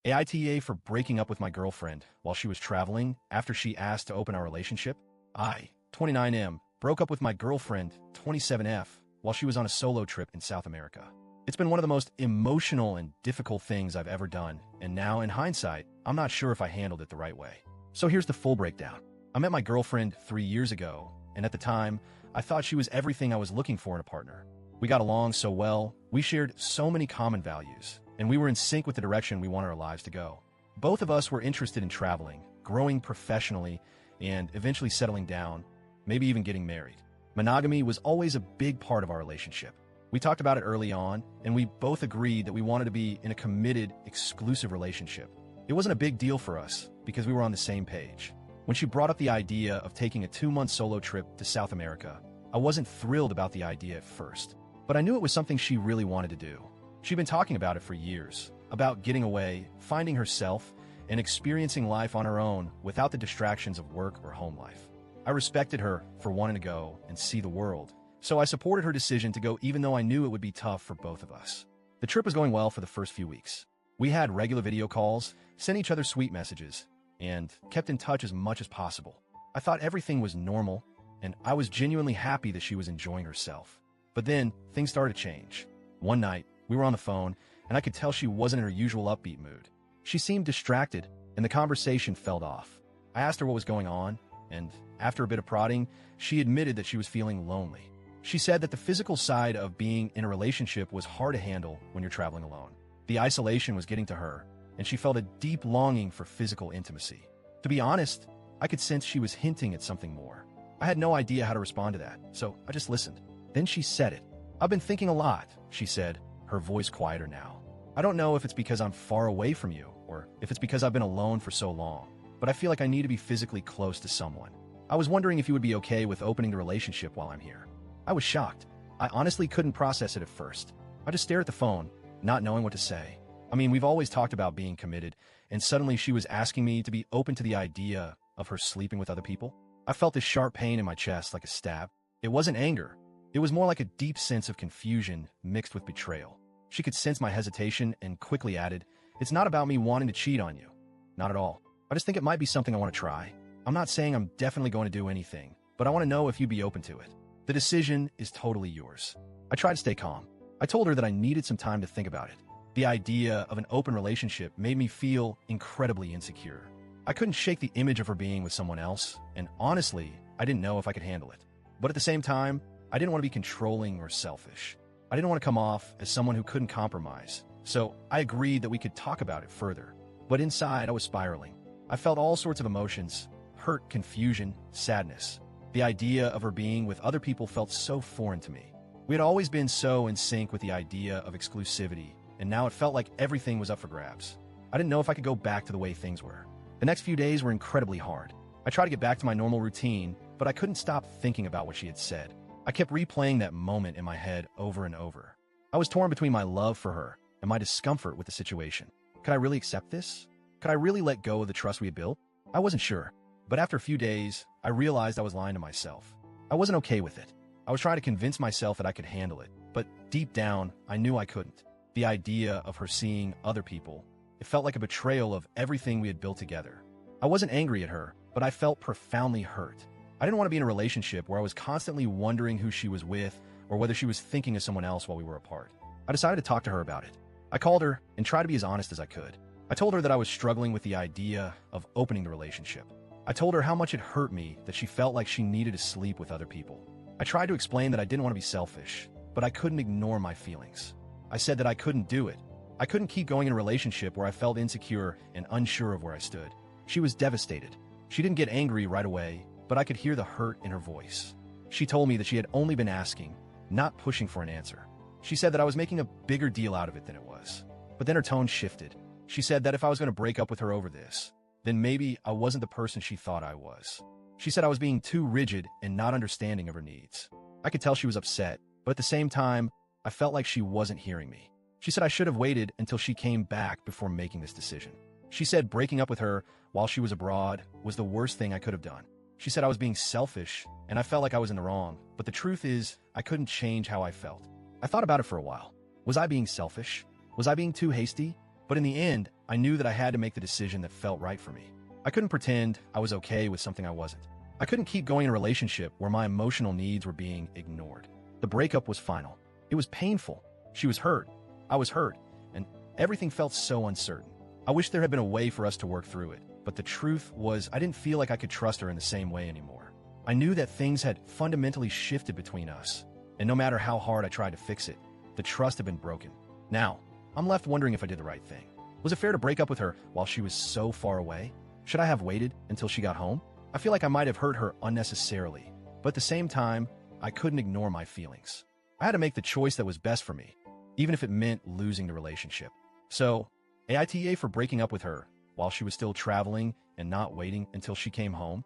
AITA for breaking up with my girlfriend while she was traveling after she asked to open our relationship. 29M, broke up with my girlfriend, 27F, while she was on a solo trip in South America. It's been one of the most emotional and difficult things I've ever done, and now, in hindsight, I'm not sure if I handled it the right way. So here's the full breakdown. I met my girlfriend 3 years ago, and at the time, I thought she was everything I was looking for in a partner. We got along so well, we shared so many common values, and we were in sync with the direction we wanted our lives to go. Both of us were interested in traveling, growing professionally, and eventually settling down, maybe even getting married. Monogamy was always a big part of our relationship. We talked about it early on, and we both agreed that we wanted to be in a committed, exclusive relationship. It wasn't a big deal for us because we were on the same page. When she brought up the idea of taking a 2-month solo trip to South America, I wasn't thrilled about the idea at first, but I knew it was something she really wanted to do. She'd been talking about it for years, about getting away, finding herself, and experiencing life on her own without the distractions of work or home life. I respected her for wanting to go and see the world, so I supported her decision to go even though I knew it would be tough for both of us. The trip was going well for the first few weeks. We had regular video calls, sent each other sweet messages, and kept in touch as much as possible. I thought everything was normal, and I was genuinely happy that she was enjoying herself. But then, things started to change. One night, we were on the phone, and I could tell she wasn't in her usual upbeat mood. She seemed distracted, and the conversation fell off. I asked her what was going on, and after a bit of prodding, she admitted that she was feeling lonely. She said that the physical side of being in a relationship was hard to handle when you're traveling alone. The isolation was getting to her, and she felt a deep longing for physical intimacy. To be honest, I could sense she was hinting at something more. I had no idea how to respond to that, so I just listened. Then she said it. "I've been thinking a lot," she said, her voice quieter now. "I don't know if it's because I'm far away from you, or if it's because I've been alone for so long, but I feel like I need to be physically close to someone. I was wondering if you would be okay with opening the relationship while I'm here." I was shocked. I honestly couldn't process it at first. I just stared at the phone, not knowing what to say. I mean, we've always talked about being committed, and suddenly she was asking me to be open to the idea of her sleeping with other people. I felt this sharp pain in my chest like a stab. It wasn't anger. It was more like a deep sense of confusion mixed with betrayal. She could sense my hesitation and quickly added, "It's not about me wanting to cheat on you. Not at all. I just think it might be something I want to try. I'm not saying I'm definitely going to do anything, but I want to know if you'd be open to it. The decision is totally yours." I tried to stay calm. I told her that I needed some time to think about it. The idea of an open relationship made me feel incredibly insecure. I couldn't shake the image of her being with someone else, and honestly, I didn't know if I could handle it. But at the same time, I didn't want to be controlling or selfish. I didn't want to come off as someone who couldn't compromise, so I agreed that we could talk about it further. But inside, I was spiraling. I felt all sorts of emotions: hurt, confusion, sadness. The idea of her being with other people felt so foreign to me. We had always been so in sync with the idea of exclusivity, and now it felt like everything was up for grabs. I didn't know if I could go back to the way things were. The next few days were incredibly hard. I tried to get back to my normal routine, but I couldn't stop thinking about what she had said. I kept replaying that moment in my head over and over. I was torn between my love for her and my discomfort with the situation. Could I really accept this? Could I really let go of the trust we had built? I wasn't sure. But after a few days, I realized I was lying to myself. I wasn't okay with it. I was trying to convince myself that I could handle it, but deep down, I knew I couldn't. The idea of her seeing other people, it felt like a betrayal of everything we had built together. I wasn't angry at her, but I felt profoundly hurt. I didn't want to be in a relationship where I was constantly wondering who she was with or whether she was thinking of someone else while we were apart. I decided to talk to her about it. I called her and tried to be as honest as I could. I told her that I was struggling with the idea of opening the relationship. I told her how much it hurt me that she felt like she needed to sleep with other people. I tried to explain that I didn't want to be selfish, but I couldn't ignore my feelings. I said that I couldn't do it. I couldn't keep going in a relationship where I felt insecure and unsure of where I stood. She was devastated. She didn't get angry right away, but I could hear the hurt in her voice. She told me that she had only been asking, not pushing for an answer. She said that I was making a bigger deal out of it than it was. But then her tone shifted. She said that if I was going to break up with her over this, then maybe I wasn't the person she thought I was. She said I was being too rigid and not understanding of her needs. I could tell she was upset, but at the same time, I felt like she wasn't hearing me. She said I should have waited until she came back before making this decision. She said breaking up with her while she was abroad was the worst thing I could have done. She said I was being selfish, and I felt like I was in the wrong, but the truth is, I couldn't change how I felt. I thought about it for a while. Was I being selfish? Was I being too hasty? But in the end, I knew that I had to make the decision that felt right for me. I couldn't pretend I was okay with something I wasn't. I couldn't keep going in a relationship where my emotional needs were being ignored. The breakup was final. It was painful. She was hurt. I was hurt. And everything felt so uncertain. I wish there had been a way for us to work through it. But the truth was, I didn't feel like I could trust her in the same way anymore. I knew that things had fundamentally shifted between us. And no matter how hard I tried to fix it, the trust had been broken. Now, I'm left wondering if I did the right thing. Was it fair to break up with her while she was so far away? Should I have waited until she got home? I feel like I might have hurt her unnecessarily, but at the same time, I couldn't ignore my feelings. I had to make the choice that was best for me, even if it meant losing the relationship. So, AITA for breaking up with her while she was still traveling and not waiting until she came home.